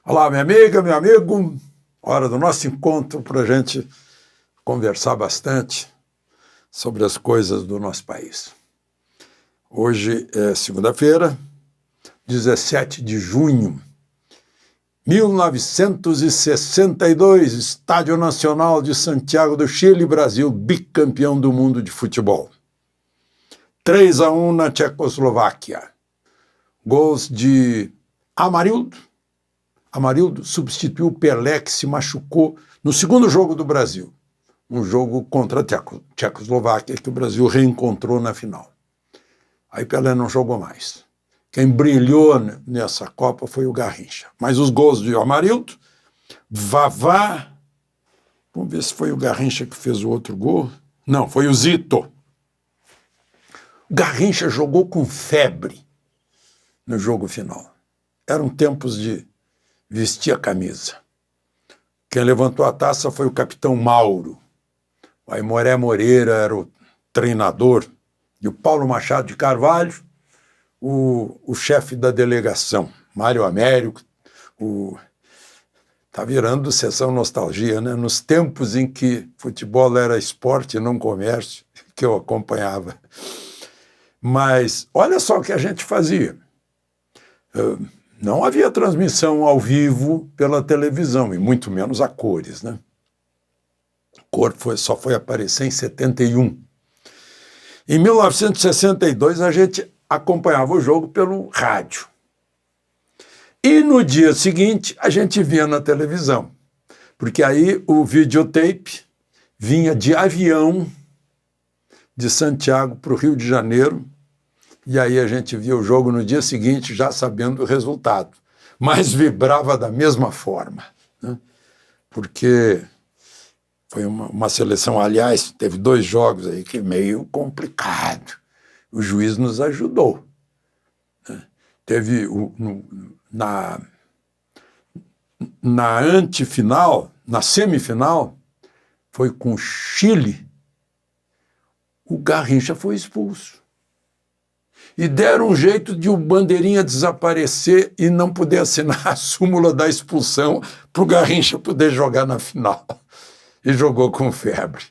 Olá, minha amiga, meu amigo. Hora do nosso encontro para a gente conversar bastante sobre as coisas do nosso país. Hoje é segunda-feira, 17 de junho, 1962, Estádio Nacional de Santiago do Chile, Brasil, bicampeão do mundo de futebol. 3-1 na Tchecoslováquia. Gols de Amarildo. Amarildo substituiu Pelé, que se machucou no segundo jogo do Brasil. Um jogo contra a Tchecoslováquia, que o Brasil reencontrou na final. Aí Pelé não jogou mais. Quem brilhou nessa Copa foi o Garrincha. Mas os gols de Amarildo, Vavá, vamos ver se foi o Garrincha que fez o outro gol. Não, foi o Zito. O Garrincha jogou com febre no jogo final. Eram tempos de vestir a camisa. Quem levantou a taça foi o capitão Mauro. O Aimoré Moreira era o treinador. E o Paulo Machado de Carvalho, o chefe da delegação. Mário Américo. Tá virando sessão nostalgia, né? Nos tempos em que futebol era esporte e não comércio, que eu acompanhava. Mas olha só o que a gente fazia. Não havia transmissão ao vivo pela televisão, e muito menos a cores, né? Cor só foi aparecer em 71. Em 1962, a gente acompanhava o jogo pelo rádio. E no dia seguinte, a gente via na televisão, porque aí o videotape vinha de avião de Santiago para o Rio de Janeiro, e aí a gente via o jogo no dia seguinte, já sabendo o resultado. Mas vibrava da mesma forma, né? Porque foi uma seleção, aliás, teve 2 jogos aí que meio complicado. O juiz nos ajudou, né? Teve na antefinal, na semifinal, foi com o Chile, o Garrincha foi expulso. E deram um jeito de o Bandeirinha desaparecer e não poder assinar a súmula da expulsão para o Garrincha poder jogar na final. E jogou com febre.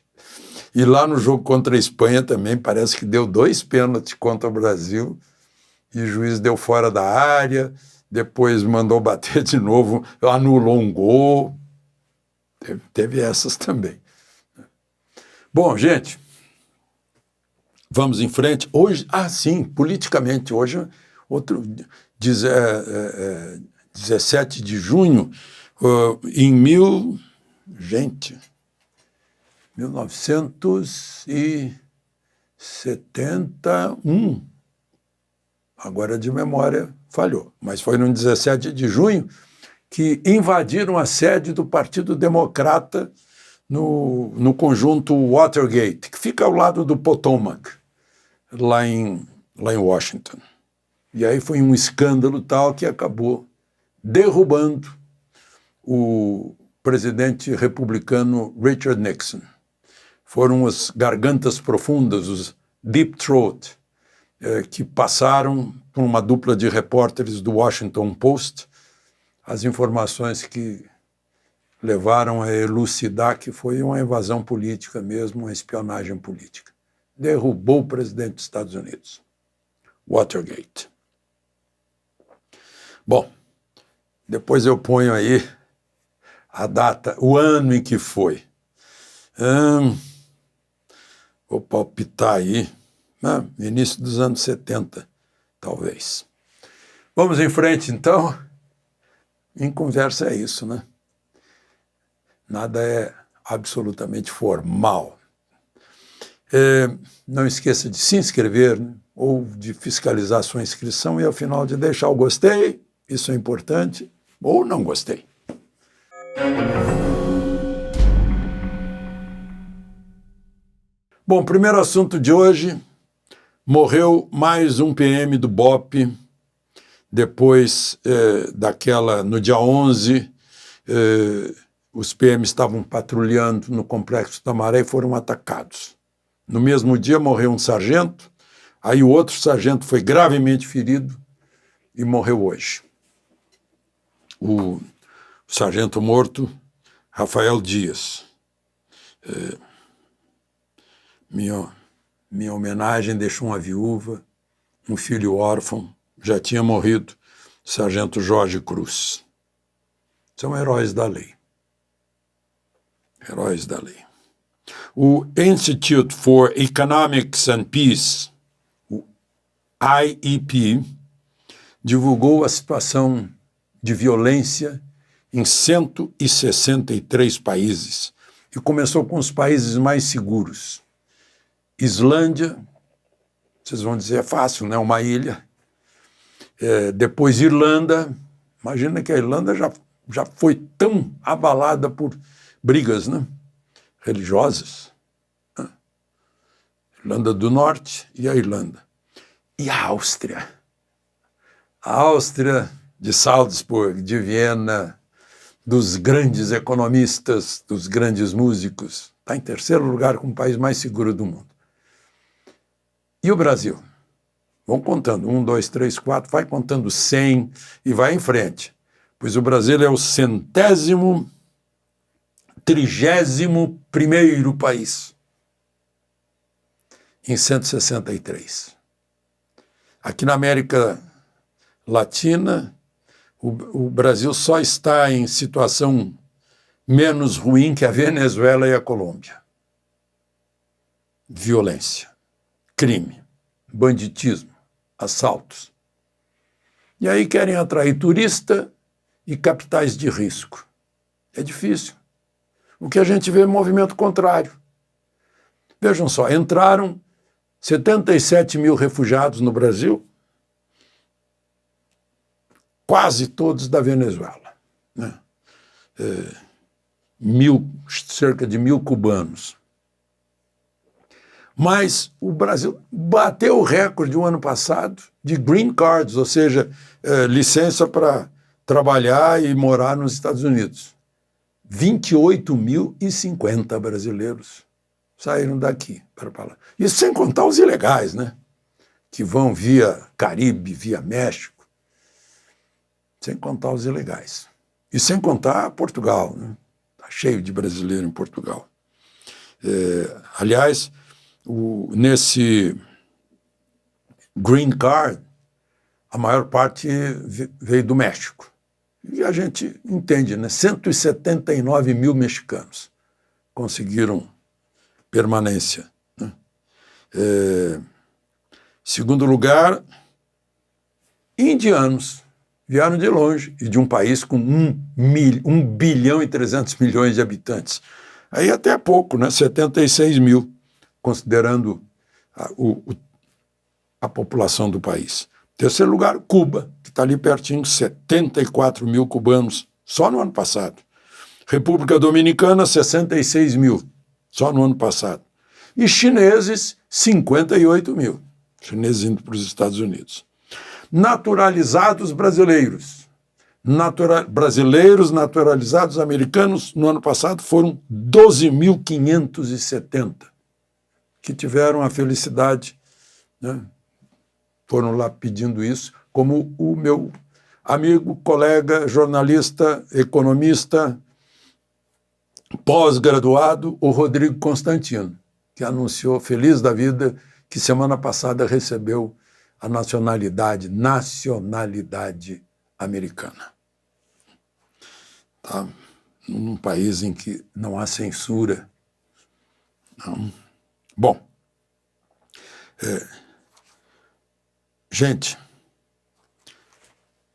E lá no jogo contra a Espanha também parece que deu 2 pênaltis contra o Brasil e o juiz deu fora da área, depois mandou bater de novo, anulou um gol. Teve essas também. Bom, gente, vamos em frente. Hoje, sim, politicamente, hoje, 17 de junho, em 1971, agora de memória falhou, mas foi no 17 de junho que invadiram a sede do Partido Democrata no conjunto Watergate, que fica ao lado do Potomac, lá em Washington. E aí foi um escândalo tal que acabou derrubando o presidente republicano Richard Nixon. Foram as gargantas profundas, os deep throat, que passaram por uma dupla de repórteres do Washington Post as informações que levaram a elucidar que foi uma invasão política mesmo, uma espionagem política. Derrubou o presidente dos Estados Unidos. Watergate. Bom, depois eu ponho aí a data, o ano em que foi. Vou palpitar aí, início dos anos 70, talvez. Vamos em frente, então. Em conversa é isso, né? Nada é absolutamente formal. Não esqueça de se inscrever, né? Ou de fiscalizar sua inscrição e, ao final, de deixar o gostei, isso é importante, ou não gostei. Bom, primeiro assunto de hoje, morreu mais um PM do BOPE, depois no dia 11, os PMs estavam patrulhando no Complexo da Maré e foram atacados. No mesmo dia morreu um sargento, aí o outro sargento foi gravemente ferido e morreu hoje. Sargento morto, Rafael Dias. Minha homenagem deixou uma viúva, um filho órfão, já tinha morrido, Sargento Jorge Cruz. São heróis da lei. Heróis da lei. O Institute for Economics and Peace, o IEP, divulgou a situação de violência em 163 países e começou com os países mais seguros. Islândia, vocês vão dizer, é fácil, né? Uma ilha. Depois Irlanda. Imagina que a Irlanda já foi tão abalada por brigas, né? Religiosas. Né? Irlanda do Norte e a Irlanda. E a Áustria. A Áustria de Salzburg, de Viena, dos grandes economistas, dos grandes músicos. Está em terceiro lugar como o país mais seguro do mundo. E o Brasil? Vão contando, 1, 2, 3, 4, vai contando 100 e vai em frente. Pois o Brasil é o 131º país, em 163. Aqui na América Latina, o Brasil só está em situação menos ruim que a Venezuela e a Colômbia. Violência, crime, banditismo, assaltos. E aí querem atrair turista e capitais de risco. É difícil. O que a gente vê é movimento contrário. Vejam só, entraram 77 mil refugiados no Brasil, quase todos da Venezuela, né? Cerca de 1.000 cubanos. Mas o Brasil bateu o recorde o ano passado de green cards, ou seja, licença para trabalhar e morar nos Estados Unidos. 28.050 brasileiros saíram daqui para lá. Isso sem contar os ilegais, né? Que vão via Caribe, via México. Sem contar os ilegais. E sem contar Portugal, né? Está cheio de brasileiro em Portugal. Aliás, nesse green card, a maior parte veio do México. E a gente entende, né? 179 mil mexicanos conseguiram permanência. Né? Segundo lugar, indianos. Vieram de longe e de um país com 1 bilhão e 300 milhões de habitantes. Aí até é pouco, né? 76 mil, considerando a população do país. Terceiro lugar, Cuba, que está ali pertinho, 74 mil cubanos, só no ano passado. República Dominicana, 66 mil, só no ano passado. E chineses, 58 mil. Chineses indo para os Estados Unidos. Naturalizados brasileiros. Brasileiros naturalizados americanos, no ano passado, foram 12.570, que tiveram a felicidade, né? Foram lá pedindo isso, como o meu amigo, colega, jornalista, economista, pós-graduado, o Rodrigo Constantino, que anunciou, feliz da vida, que semana passada recebeu a nacionalidade americana. Tá? Num país em que não há censura. Não. Bom, gente,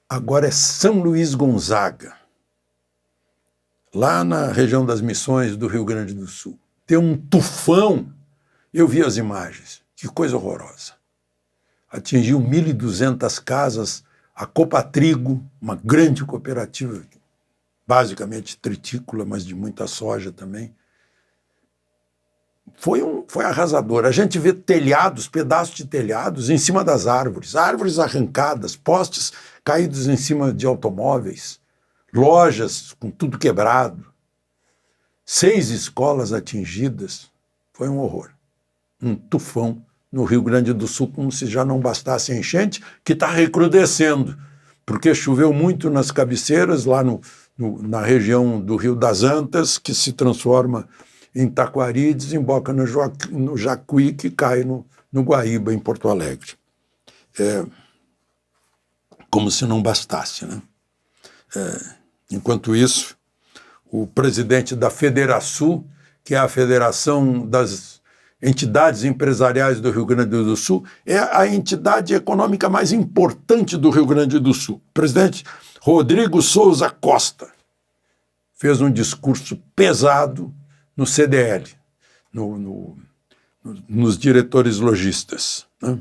agora é São Luís Gonzaga, lá na região das Missões do Rio Grande do Sul. Tem um tufão, eu vi as imagens, que coisa horrorosa. Atingiu 1.200 casas, a Copatrigo, uma grande cooperativa, basicamente tritícola, mas de muita soja também. Foi arrasador. A gente vê telhados, pedaços de telhados em cima das árvores, árvores arrancadas, postes caídos em cima de automóveis, lojas com tudo quebrado, 6 escolas atingidas. Foi um horror. Um tufão no Rio Grande do Sul, como se já não bastasse a enchente, que está recrudescendo, porque choveu muito nas cabeceiras, lá na região do Rio das Antas, que se transforma em Taquari e desemboca no Jacuí, que cai no Guaíba, em Porto Alegre. Como se não bastasse, né? Enquanto isso, o presidente da Federação, que é a Federação das Entidades Empresariais do Rio Grande do Sul, é a entidade econômica mais importante do Rio Grande do Sul. O presidente Rodrigo Souza Costa fez um discurso pesado no CDL, nos diretores lojistas, né?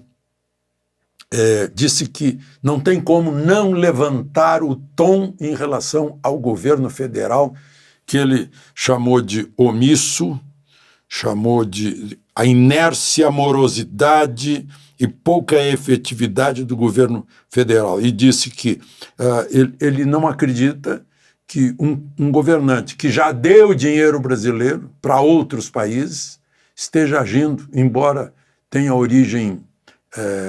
Disse que não tem como não levantar o tom em relação ao governo federal, que ele chamou de omisso, chamou de a inércia, a morosidade e pouca efetividade do governo federal. E disse que ele não acredita que um governante que já deu dinheiro brasileiro para outros países esteja agindo, embora tenha origem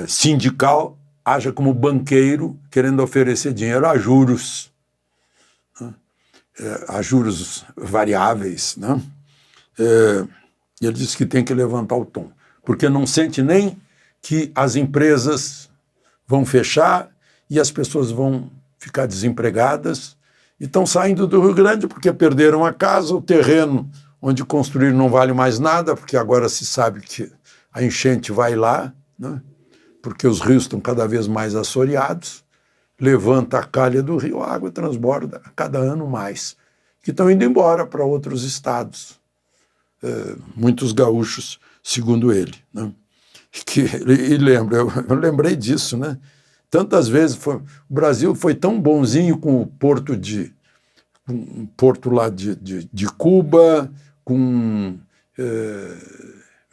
sindical, haja como banqueiro querendo oferecer dinheiro a juros, né? A juros variáveis, né? Ele disse que tem que levantar o tom, porque não sente nem que as empresas vão fechar e as pessoas vão ficar desempregadas e estão saindo do Rio Grande porque perderam a casa, o terreno onde construir não vale mais nada, porque agora se sabe que a enchente vai lá, né? Porque os rios estão cada vez mais assoreados, levanta a calha do rio, a água transborda a cada ano mais, que estão indo embora para outros estados. Muitos gaúchos, segundo ele, né? Eu lembrei disso, né? Tantas vezes o Brasil foi tão bonzinho com o porto lá de Cuba, com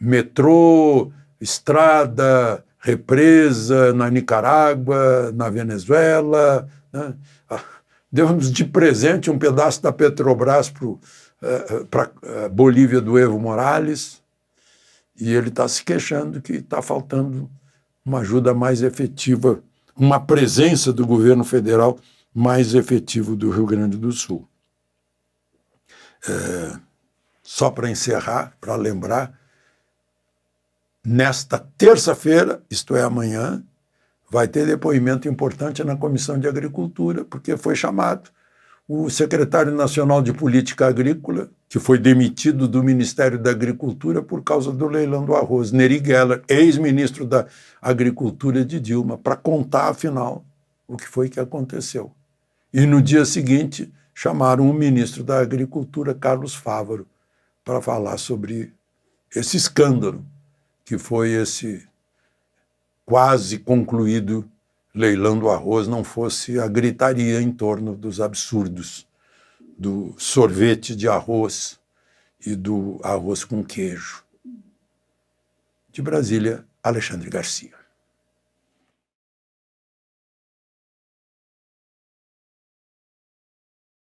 metrô, estrada, represa na Nicarágua, na Venezuela, né? Demos de presente um pedaço da Petrobras para a Bolívia do Evo Morales, e ele está se queixando que está faltando uma ajuda mais efetiva, uma presença do governo federal mais efetivo do Rio Grande do Sul. Só para encerrar, para lembrar, nesta terça-feira, isto é, amanhã, vai ter depoimento importante na Comissão de Agricultura, porque foi chamado o secretário nacional de Política Agrícola, que foi demitido do Ministério da Agricultura por causa do leilão do arroz, Neri Geller, ex-ministro da Agricultura de Dilma, para contar, afinal, o que foi que aconteceu. E no dia seguinte, chamaram o ministro da Agricultura, Carlos Fávaro, para falar sobre esse escândalo, que foi esse quase concluído leilão do arroz, não fosse a gritaria em torno dos absurdos do sorvete de arroz e do arroz com queijo. De Brasília, Alexandre Garcia.